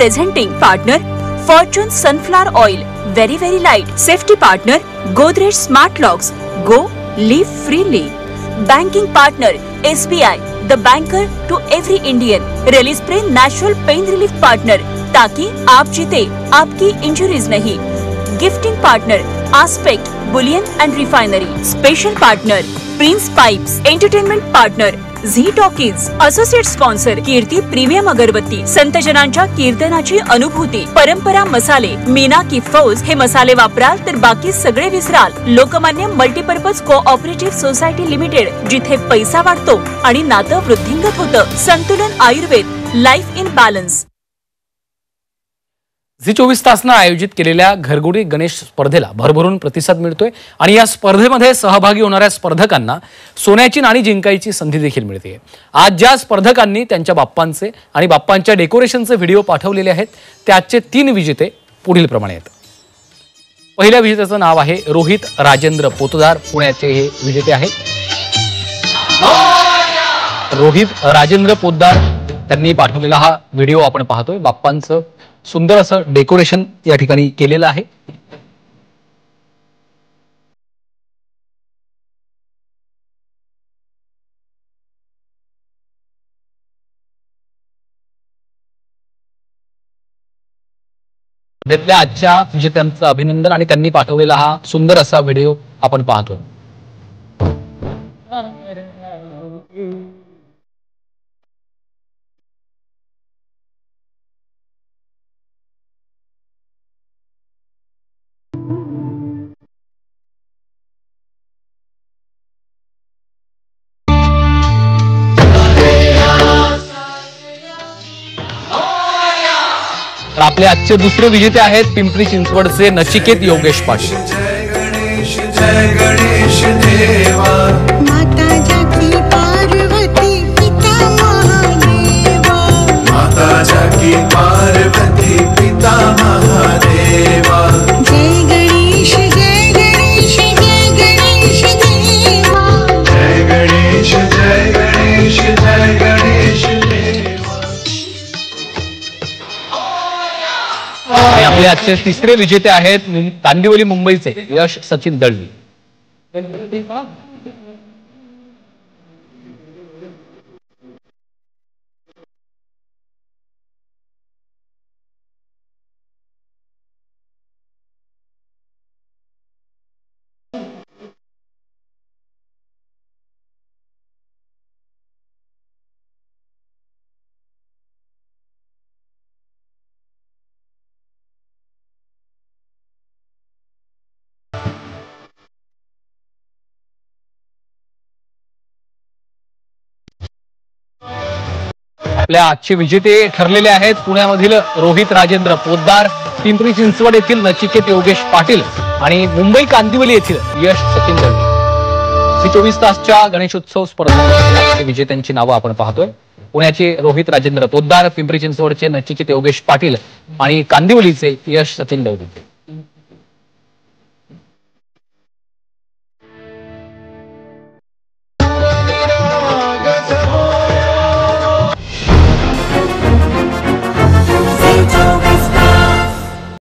Presenting partner Fortune Sunflower Oil, very light. Safety partner Godrej Smart Locks. Go, live freely. Banking partner SBI, the banker to every Indian. Release Spray Natural Pain Relief Partner, ताकि आप जीते, आपकी injuries नहीं. Gifting partner Aspect Bullion and Refinery. Special partner Prince Pipes. Entertainment partner Zee Talkies. Associate sponsor Kirti premium agarbatti. संतजनांच्या कीर्तनाची अनुभूती. परंपरा मसाले. मीना की फौज. हे मसाले वापराल तर बाकी सगळे विसराल. Lokmanya multipurpose cooperative society limited, जिथे पैसा वाढतो आणि नातं वृद्धिंगत होतं. Santulan Ayurved, life in balance. Zee 24 तासनं आयोजित केलेल्या घरगुती गणेश स्पर्धेला भरभरून प्रतिसाद मिळतोय आणि या स्पर्धेमध्ये सहभागी होणाऱ्या स्पर्धकांना सोन्याची नाणी जिंकायची संधी देखील मिळते. आज ज्या स्पर्धकांनी त्यांच्या बाप्पांचे आणि बाप्पांच्या डेकोरेशनचे व्हिडिओ पाठवलेले आहेत ते आजचे 3 विजेते पुढील प्रमाणे आहेत. पहिल्या विजेत्याचं नाव आहे रोहित राजेंद्र पोतदार. पुण्याचे हे विजेते आहेत. रोहित राजेंद्र पोतदार त्यांनी पाठवलेला हा व्हिडिओ आपण पाहतोय. बाप्पांचं सुंदर असं डेकोरेशन या ठिकाणी केलेलं आहे. आजच्या विजेत्यांचं अभिनंदन आणि त्यांनी पाठवलेला हा सुंदर असा व्हिडिओ आपण पाहतोय. तर आपले आजचे दुसरे विजेते आहेत पिंपरी चिंचवडचे नचिकेत योगेश पाटील. जय गणेश देवा. माता जाकी पार्वती पिता महादेवा. माता जाकी पार्वती पिता महादेवा. जय गणेश जय गणेश जय गणेश देवा. जय गणेश जय गणेश जय गणेश देवा. आपले आजचे तिसरे विजेते आहेत कांदिवली मुंबईचे यश सचिन दळवी. आपल्या आजचे विजेते ठरलेले आहेत पुण्यामधील रोहित राजेंद्र पोतदार, पिंपरी चिंचवड येथील नचिकेत योगेश पाटील आणि मुंबई कांदिवली येथील यश सचिन दळवी. झी 24 तासच्या गणेशोत्सव स्पर्धेच्या विजेत्यांची नावं आपण पाहतोय. पुण्याचे रोहित राजेंद्र पोतदार, पिंपरी चिंचवडचे नचिकेत योगेश पाटील आणि कांदिवलीचे यश सचिन दळवी.